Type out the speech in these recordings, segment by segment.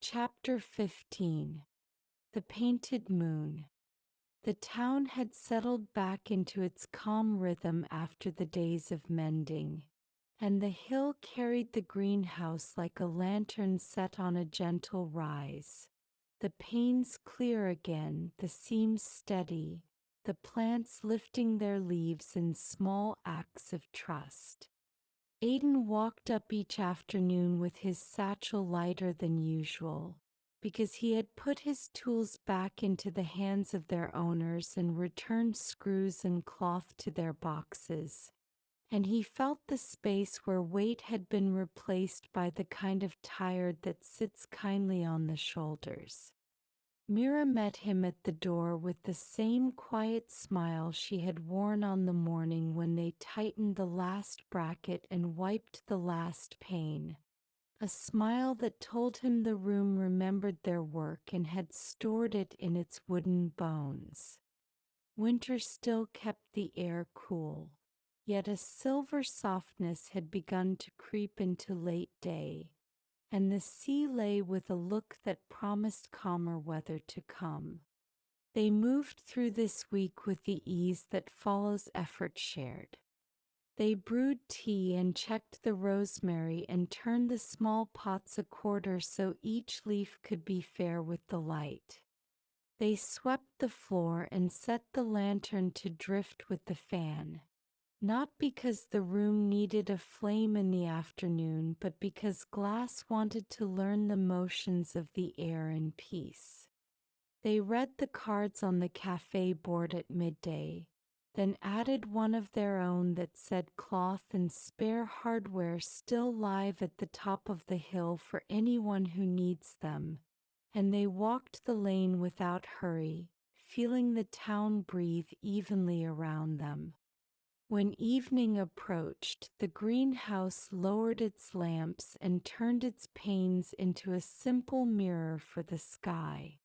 Chapter 15. The Painted Moon. The town had settled back into its calm rhythm after the days of mending, and the hill carried the greenhouse like a lantern set on a gentle rise. The panes clear again, the seams steady, the plants lifting their leaves in small acts of trust. Aiden walked up each afternoon with his satchel lighter than usual, because he had put his tools back into the hands of their owners and returned screws and cloth to their boxes. And he felt the space where weight had been replaced by the kind of tired that sits kindly on the shoulders. Mira met him at the door with the same quiet smile she had worn on the morning when they tightened the last bracket and wiped the last pane. A smile that told him the room remembered their work and had stored it in its wooden bones. Winter still kept the air cool, yet a silver softness had begun to creep into late day, and the sea lay with a look that promised calmer weather to come. They moved through this week with the ease that follows effort shared. They brewed tea and checked the rosemary and turned the small pots a quarter so each leaf could be fair with the light. They swept the floor and set the lantern to drift with the fan, not because the room needed a flame in the afternoon, but because Glass wanted to learn the motions of the air in peace. They read the cards on the cafe board at midday, then added one of their own that said cloth and spare hardware still live at the top of the hill for anyone who needs them, and they walked the lane without hurry, feeling the town breathe evenly around them. When evening approached, the greenhouse lowered its lamps and turned its panes into a simple mirror for the sky.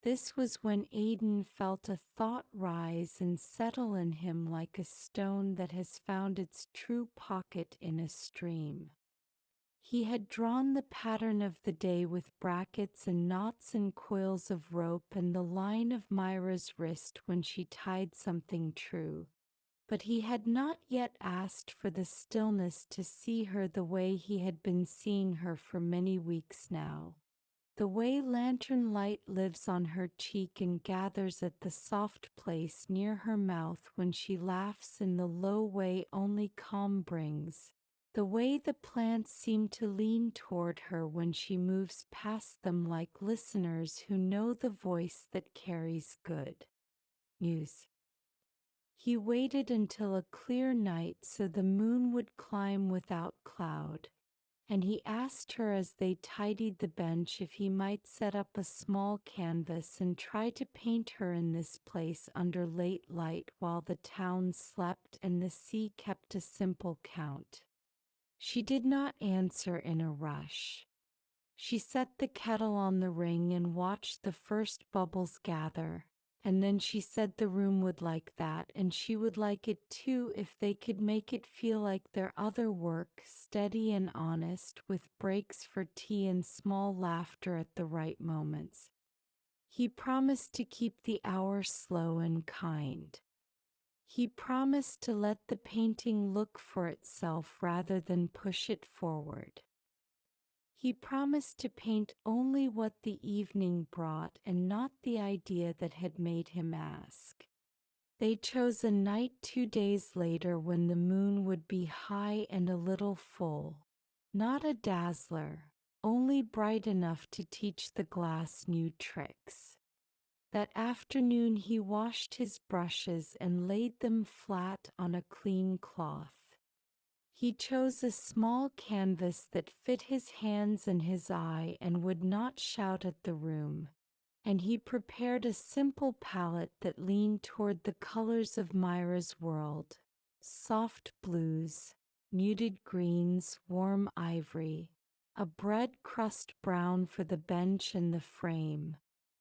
This was when Aiden felt a thought rise and settle in him like a stone that has found its true pocket in a stream. He had drawn the pattern of the day with brackets and knots and coils of rope and the line of Mira's wrist when she tied something true. But he had not yet asked for the stillness to see her the way he had been seeing her for many weeks now. The way lantern light lives on her cheek and gathers at the soft place near her mouth when she laughs in the low way only calm brings. The way the plants seem to lean toward her when she moves past them like listeners who know the voice that carries good news. He waited until a clear night so the moon would climb without cloud, and he asked her as they tidied the bench if he might set up a small canvas and try to paint her in this place under late light while the town slept and the sea kept a simple count. She did not answer in a rush. She set the kettle on the ring and watched the first bubbles gather. And then she said the room would like that, and she would like it too if they could make it feel like their other work, steady and honest, with breaks for tea and small laughter at the right moments. He promised to keep the hour slow and kind. He promised to let the painting look for itself rather than push it forward. He promised to paint only what the evening brought and not the idea that had made him ask. They chose a night 2 days later when the moon would be high and a little full. Not a dazzler, only bright enough to teach the glass new tricks. That afternoon he washed his brushes and laid them flat on a clean cloth. He chose a small canvas that fit his hands and his eye and would not shout at the room, and he prepared a simple palette that leaned toward the colors of Mira's world: soft blues, muted greens, warm ivory, a bread crust brown for the bench and the frame,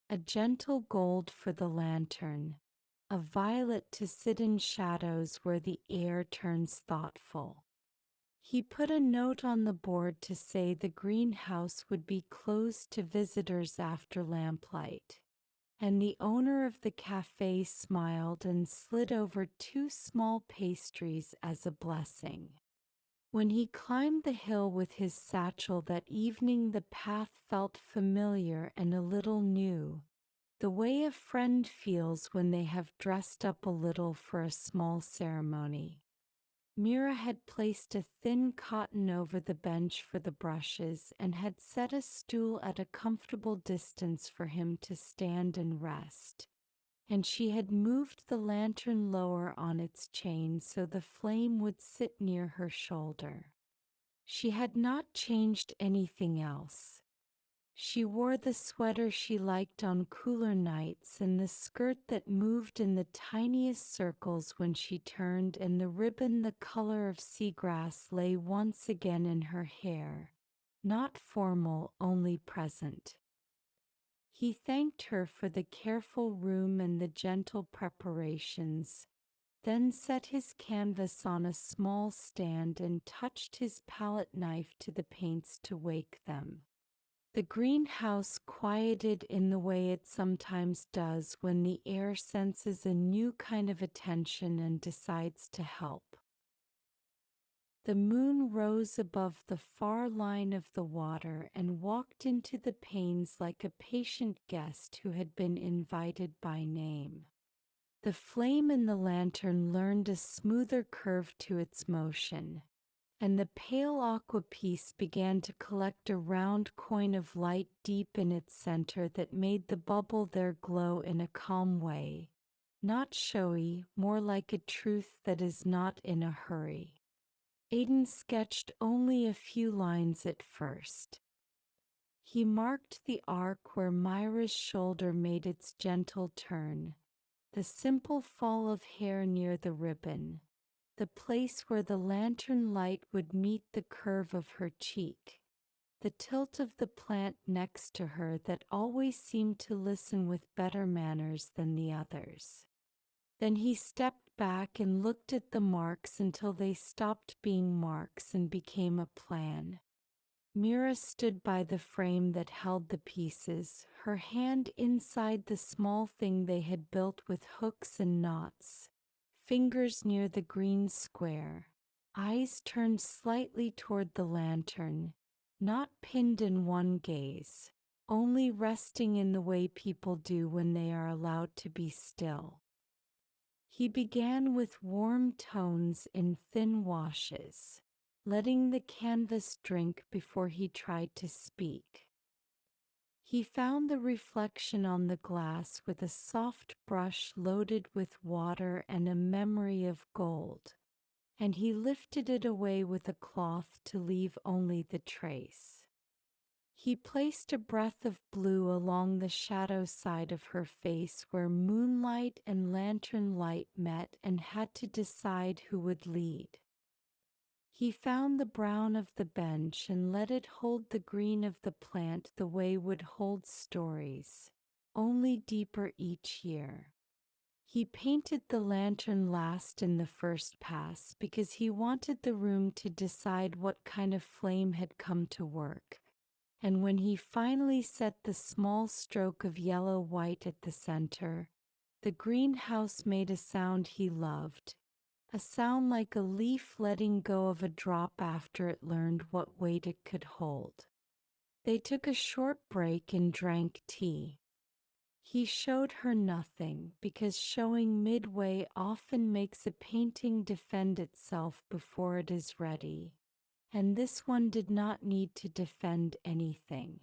a gentle gold for the lantern, a violet to sit in shadows where the air turns thoughtful. He put a note on the board to say the greenhouse would be closed to visitors after lamplight, and the owner of the cafe smiled and slid over 2 small pastries as a blessing. When he climbed the hill with his satchel that evening, the path felt familiar and a little new, the way a friend feels when they have dressed up a little for a small ceremony. Mira had placed a thin cotton over the bench for the brushes and had set a stool at a comfortable distance for him to stand and rest, and she had moved the lantern lower on its chain so the flame would sit near her shoulder. She had not changed anything else. She wore the sweater she liked on cooler nights and the skirt that moved in the tiniest circles when she turned, and the ribbon the color of seagrass lay once again in her hair, not formal, only present. He thanked her for the careful room and the gentle preparations, then set his canvas on a small stand and touched his palette knife to the paints to wake them. The greenhouse quieted in the way it sometimes does when the air senses a new kind of attention and decides to help. The moon rose above the far line of the water and walked into the panes like a patient guest who had been invited by name. The flame in the lantern learned a smoother curve to its motion, and the pale aqua piece began to collect a round coin of light deep in its center that made the bubble there glow in a calm way, not showy, more like a truth that is not in a hurry. Aiden sketched only a few lines at first. He marked the arc where Mira's shoulder made its gentle turn, the simple fall of hair near the ribbon, the place where the lantern light would meet the curve of her cheek, the tilt of the plant next to her that always seemed to listen with better manners than the others. Then he stepped back and looked at the marks until they stopped being marks and became a plan. Mira stood by the frame that held the pieces, her hand inside the small thing they had built with hooks and knots, fingers near the green square, eyes turned slightly toward the lantern, not pinned in one gaze, only resting in the way people do when they are allowed to be still. He began with warm tones in thin washes, letting the canvas drink before he tried to speak. He found the reflection on the glass with a soft brush loaded with water and a memory of gold, and he lifted it away with a cloth to leave only the trace. He placed a breath of blue along the shadow side of her face where moonlight and lantern light met and had to decide who would lead. He found the brown of the bench and let it hold the green of the plant the way would hold stories, only deeper each year. He painted the lantern last in the first pass because he wanted the room to decide what kind of flame had come to work. And when he finally set the small stroke of yellow-white at the center, the greenhouse made a sound he loved, a sound like a leaf letting go of a drop after it learned what weight it could hold. They took a short break and drank tea. He showed her nothing, because showing midway often makes a painting defend itself before it is ready, and this one did not need to defend anything.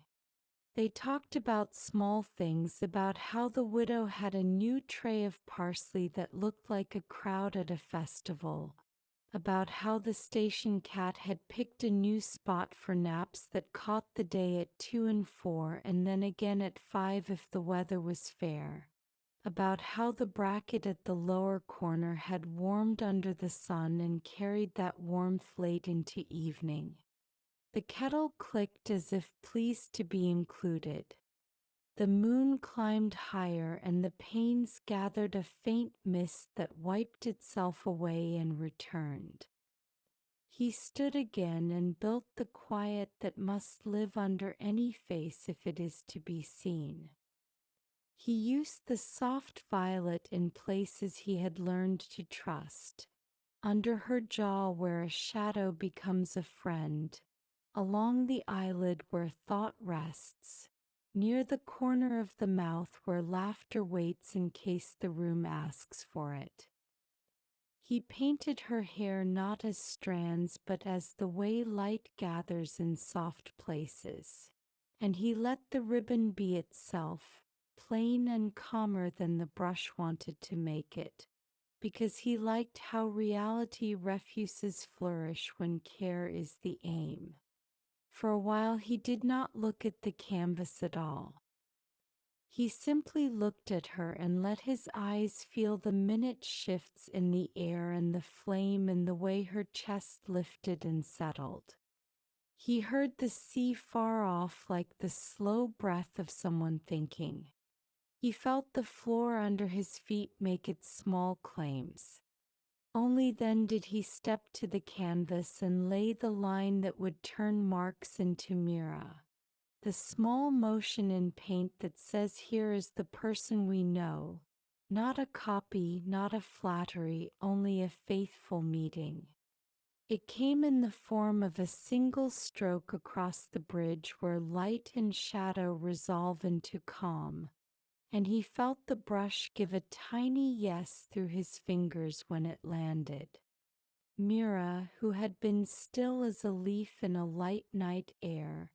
They talked about small things, about how the widow had a new tray of parsley that looked like a crowd at a festival, about how the station cat had picked a new spot for naps that caught the day at 2 and 4 and then again at 5 if the weather was fair, about how the bracket at the lower corner had warmed under the sun and carried that warmth late into evening. The kettle clicked as if pleased to be included. The moon climbed higher and the panes gathered a faint mist that wiped itself away and returned. He stood again and built the quiet that must live under any face if it is to be seen. He used the soft violet in places he had learned to trust, under her jaw where a shadow becomes a friend, along the eyelid where thought rests, near the corner of the mouth where laughter waits in case the room asks for it. He painted her hair not as strands but as the way light gathers in soft places, and he let the ribbon be itself, plain and calmer than the brush wanted to make it, because he liked how reality refuses flourish when care is the aim. For a while he did not look at the canvas at all. He simply looked at her and let his eyes feel the minute shifts in the air and the flame and the way her chest lifted and settled. He heard the sea far off like the slow breath of someone thinking. He felt the floor under his feet make its small claims. Only then did he step to the canvas and lay the line that would turn marks into Mira. The small motion in paint that says here is the person we know, not a copy, not a flattery, only a faithful meeting. It came in the form of a single stroke across the bridge where light and shadow resolve into calm, and he felt the brush give a tiny yes through his fingers when it landed. Mira, who had been still as a leaf in a light night air,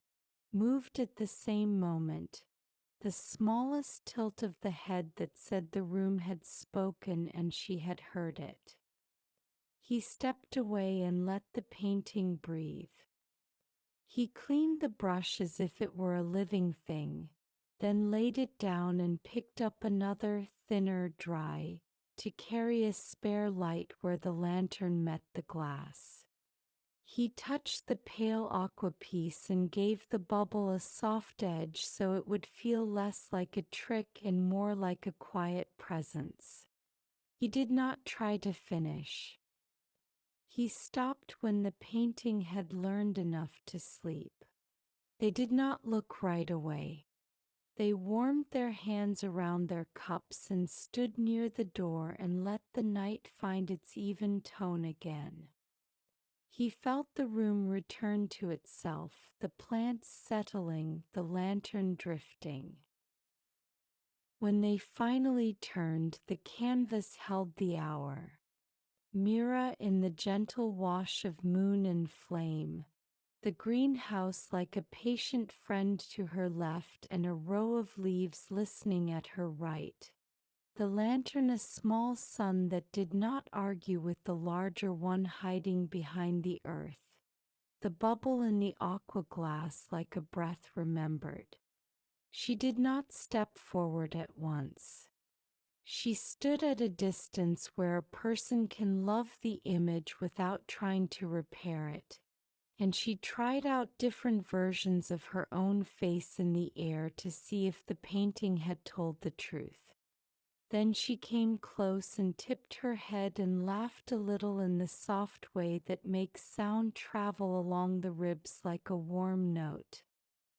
moved at the same moment, the smallest tilt of the head that said the room had spoken and she had heard it. He stepped away and let the painting breathe. He cleaned the brush as if it were a living thing, then laid it down and picked up another, thinner, dry, to carry a spare light where the lantern met the glass. He touched the pale aqua piece and gave the bubble a soft edge so it would feel less like a trick and more like a quiet presence. He did not try to finish. He stopped when the painting had learned enough to sleep. They did not look right away. They warmed their hands around their cups and stood near the door and let the night find its even tone again. He felt the room return to itself, the plants settling, the lantern drifting. When they finally turned, the canvas held the hour. Mira in the gentle wash of moon and flame, the greenhouse like a patient friend to her left and a row of leaves listening at her right. The lantern a small sun that did not argue with the larger one hiding behind the earth. The bubble in the aqua glass like a breath remembered. She did not step forward at once. She stood at a distance where a person can love the image without trying to repair it, and she tried out different versions of her own face in the air to see if the painting had told the truth. Then she came close and tipped her head and laughed a little in the soft way that makes sound travel along the ribs like a warm note.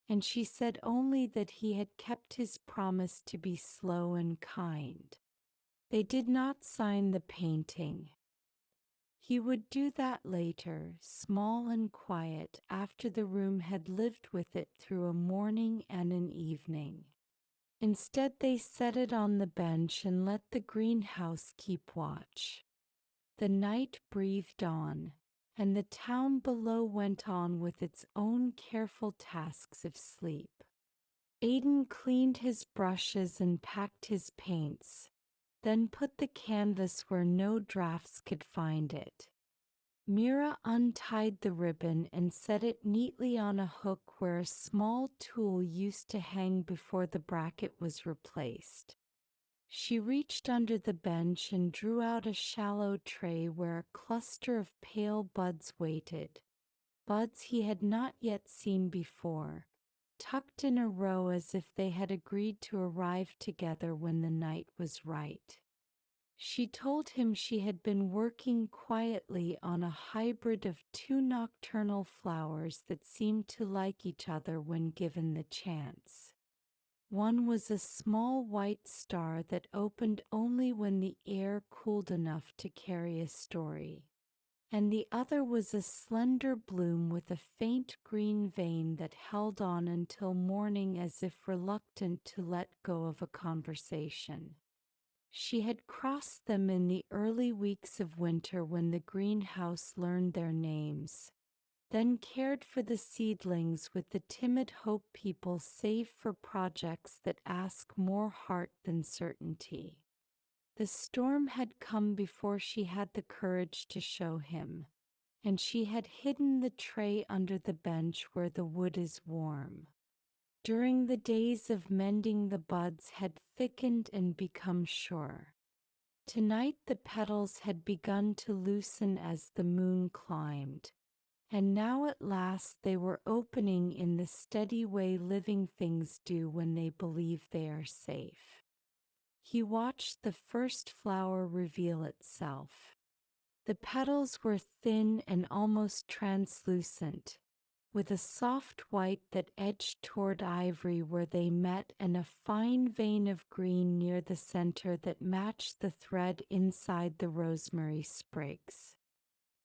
And she said only that he had kept his promise to be slow and kind. They did not sign the painting. He would do that later, small and quiet, after the room had lived with it through a morning and an evening. Instead, they set it on the bench and let the greenhouse keep watch. The night breathed on, and the town below went on with its own careful tasks of sleep. Aiden cleaned his brushes and packed his paints, then put the canvas where no drafts could find it. Mira untied the ribbon and set it neatly on a hook where a small tool used to hang before the bracket was replaced. She reached under the bench and drew out a shallow tray where a cluster of pale buds waited, buds he had not yet seen before, tucked in a row as if they had agreed to arrive together when the night was right. She told him she had been working quietly on a hybrid of two nocturnal flowers that seemed to like each other when given the chance. One was a small white star that opened only when the air cooled enough to carry a story, and the other was a slender bloom with a faint green vein that held on until morning as if reluctant to let go of a conversation. She had crossed them in the early weeks of winter when the greenhouse learned their names, then cared for the seedlings with the timid hope people save for projects that ask more heart than certainty. The storm had come before she had the courage to show him, and she had hidden the tray under the bench where the wood is warm. During the days of mending, the buds had thickened and become sure. Tonight the petals had begun to loosen as the moon climbed, and now at last they were opening in the steady way living things do when they believe they are safe. He watched the first flower reveal itself. The petals were thin and almost translucent, with a soft white that edged toward ivory where they met and a fine vein of green near the center that matched the thread inside the rosemary sprigs.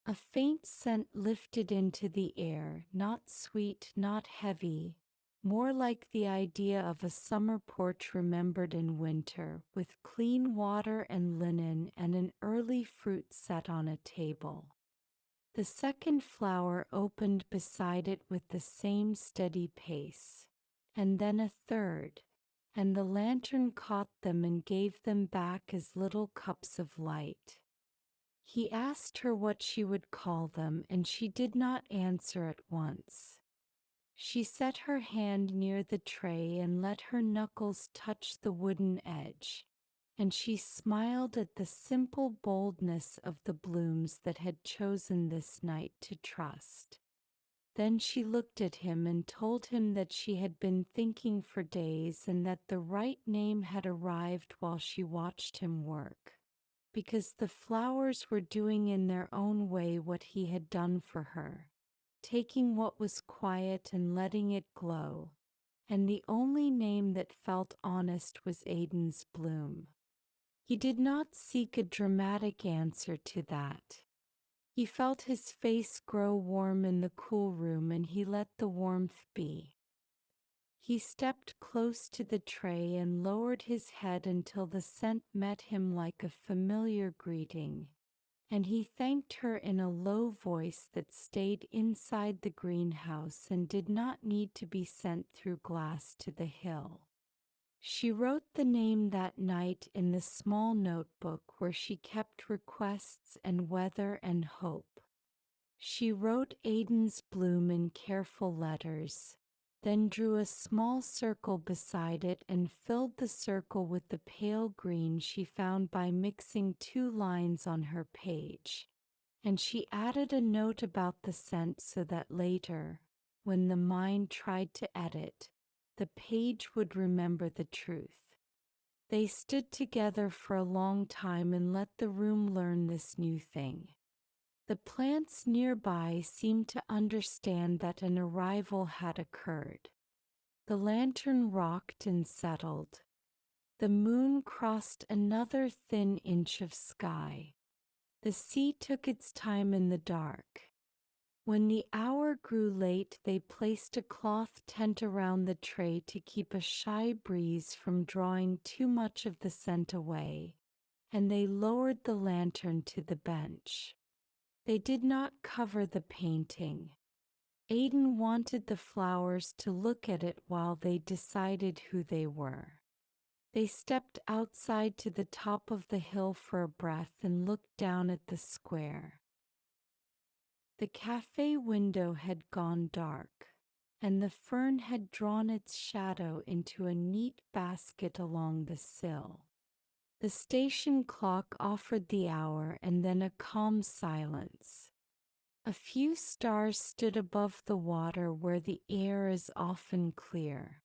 A faint scent lifted into the air, not sweet, not heavy, more like the idea of a summer porch remembered in winter, with clean water and linen and an early fruit set on a table. The second flower opened beside it with the same steady pace, and then a third, and the lantern caught them and gave them back as little cups of light. He asked her what she would call them, and she did not answer at once. She set her hand near the tray and let her knuckles touch the wooden edge, and she smiled at the simple boldness of the blooms that had chosen this night to trust. Then she looked at him and told him that she had been thinking for days and that the right name had arrived while she watched him work, because the flowers were doing in their own way what he had done for her, taking what was quiet and letting it glow, and the only name that felt honest was Aiden's bloom. He did not seek a dramatic answer to that. He felt his face grow warm in the cool room, and he let the warmth be. He stepped close to the tray and lowered his head until the scent met him like a familiar greeting, and he thanked her in a low voice that stayed inside the greenhouse and did not need to be sent through glass to the hill. She wrote the name that night in the small notebook where she kept requests and weather and hope. She wrote Aiden's bloom in careful letters, then drew a small circle beside it and filled the circle with the pale green she found by mixing two lines on her page. And she added a note about the scent so that later, when the mind tried to edit, the page would remember the truth. They stood together for a long time and let the room learn this new thing. The plants nearby seemed to understand that an arrival had occurred. The lantern rocked and settled. The moon crossed another thin inch of sky. The sea took its time in the dark. When the hour grew late, they placed a cloth tent around the tray to keep a shy breeze from drawing too much of the scent away, and they lowered the lantern to the bench. They did not cover the painting. Aiden wanted the flowers to look at it while they decided who they were. They stepped outside to the top of the hill for a breath and looked down at the square. The cafe window had gone dark, and the fern had drawn its shadow into a neat basket along the sill. The station clock offered the hour and then a calm silence. A few stars stood above the water where the air is often clear.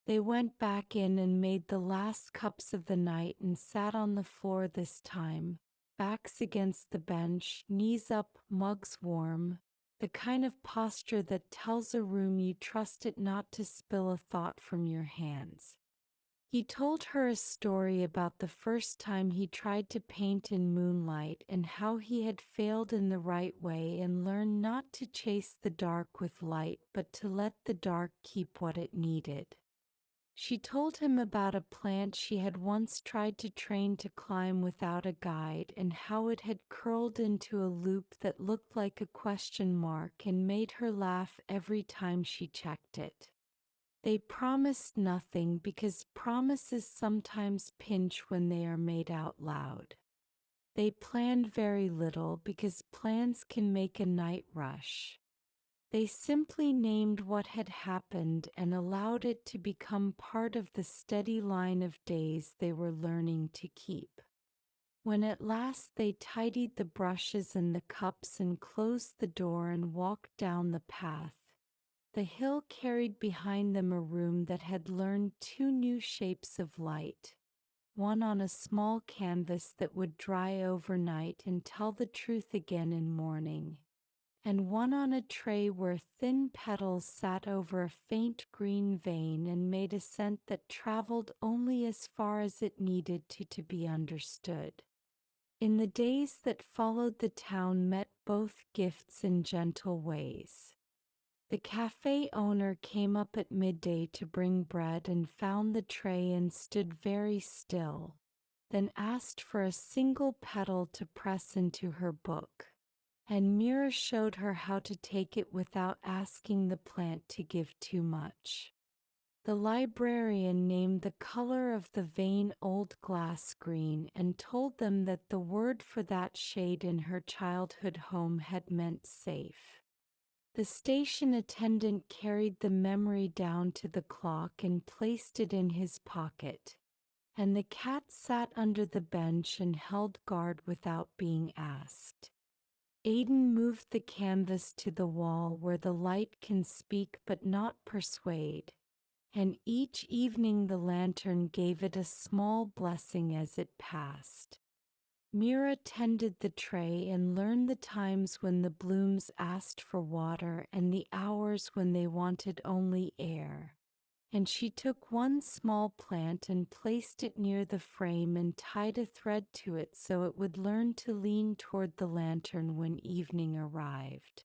They went back in and made the last cups of the night and sat on the floor this time, backs against the bench, knees up, mugs warm, the kind of posture that tells a room you trust it not to spill a thought from your hands. He told her a story about the first time he tried to paint in moonlight and how he had failed in the right way and learned not to chase the dark with light but to let the dark keep what it needed. She told him about a plant she had once tried to train to climb without a guide and how it had curled into a loop that looked like a question mark and made her laugh every time she checked it. They promised nothing because promises sometimes pinch when they are made out loud. They planned very little because plans can make a night rush. They simply named what had happened and allowed it to become part of the steady line of days they were learning to keep. When at last they tidied the brushes and the cups and closed the door and walked down the path, the hill carried behind them a room that had learned two new shapes of light, one on a small canvas that would dry overnight and tell the truth again in morning, and one on a tray where thin petals sat over a faint green vein and made a scent that traveled only as far as it needed to be understood. In the days that followed, the town met both gifts in gentle ways. The cafe owner came up at midday to bring bread and found the tray and stood very still, then asked for a single petal to press into her book. And Mira showed her how to take it without asking the plant to give too much. The librarian named the color of the vein old glass green and told them that the word for that shade in her childhood home had meant safe. The station attendant carried the memory down to the clock and placed it in his pocket, and the cat sat under the bench and held guard without being asked. Aiden moved the canvas to the wall where the light can speak but not persuade, and each evening the lantern gave it a small blessing as it passed. Mira tended the tray and learned the times when the blooms asked for water and the hours when they wanted only air. And she took one small plant and placed it near the frame and tied a thread to it so it would learn to lean toward the lantern when evening arrived.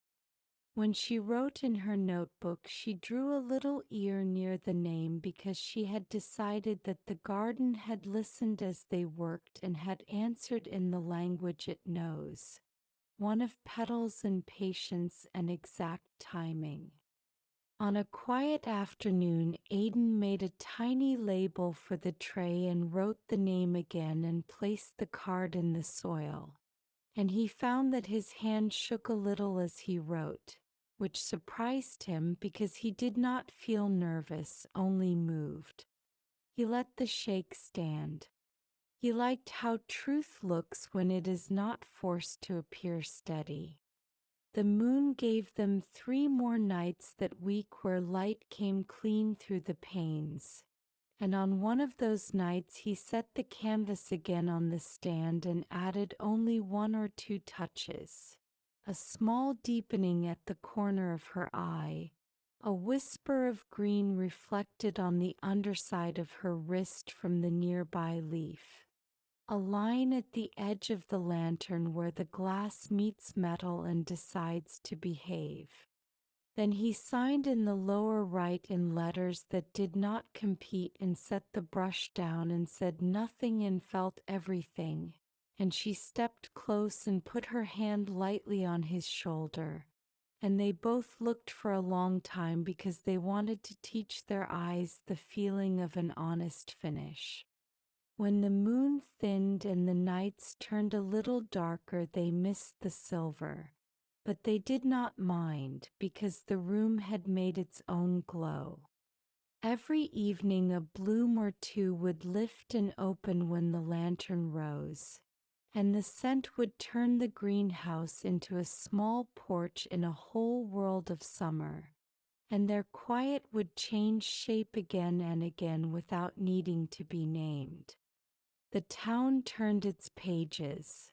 When she wrote in her notebook, she drew a little ear near the name because she had decided that the garden had listened as they worked and had answered in the language it knows, one of petals and patience and exact timing. On a quiet afternoon, Aiden made a tiny label for the tray and wrote the name again and placed the card in the soil. And he found that his hand shook a little as he wrote, which surprised him because he did not feel nervous, only moved. He let the shake stand. He liked how truth looks when it is not forced to appear steady. The moon gave them 3 more nights that week where light came clean through the panes. And on one of those nights he set the canvas again on the stand and added only 1 or 2 touches. A small deepening at the corner of her eye, a whisper of green reflected on the underside of her wrist from the nearby leaf, a line at the edge of the lantern where the glass meets metal and decides to behave. Then he signed in the lower right in letters that did not compete and set the brush down and said nothing and felt everything, and she stepped close and put her hand lightly on his shoulder, and they both looked for a long time because they wanted to teach their eyes the feeling of an honest finish. When the moon thinned and the nights turned a little darker, they missed the silver, but they did not mind because the room had made its own glow. Every evening a bloom or 2 would lift and open when the lantern rose, and the scent would turn the greenhouse into a small porch in a whole world of summer. and their quiet would change shape again and again without needing to be named. The town turned its pages.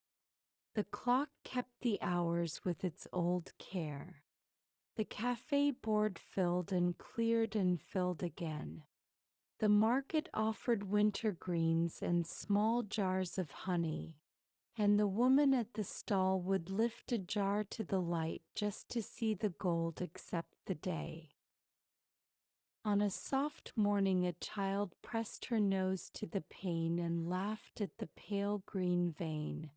The clock kept the hours with its old care. The cafe board filled and cleared and filled again. The market offered winter greens and small jars of honey, and the woman at the stall would lift a jar to the light just to see the gold accept the day. On a soft morning, a child pressed her nose to the pane and laughed at the pale green vein,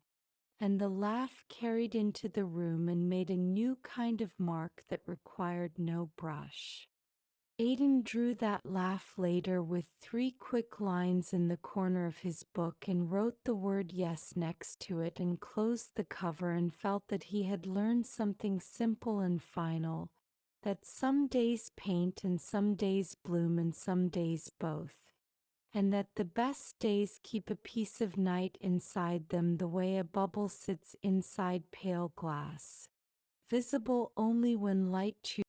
and the laugh carried into the room and made a new kind of mark that required no brush. Aiden drew that laugh later with 3 quick lines in the corner of his book and wrote the word yes next to it and closed the cover and felt that he had learned something simple and final, that some days paint and some days bloom and some days both, and that the best days keep a piece of night inside them the way a bubble sits inside pale glass, visible only when light chooses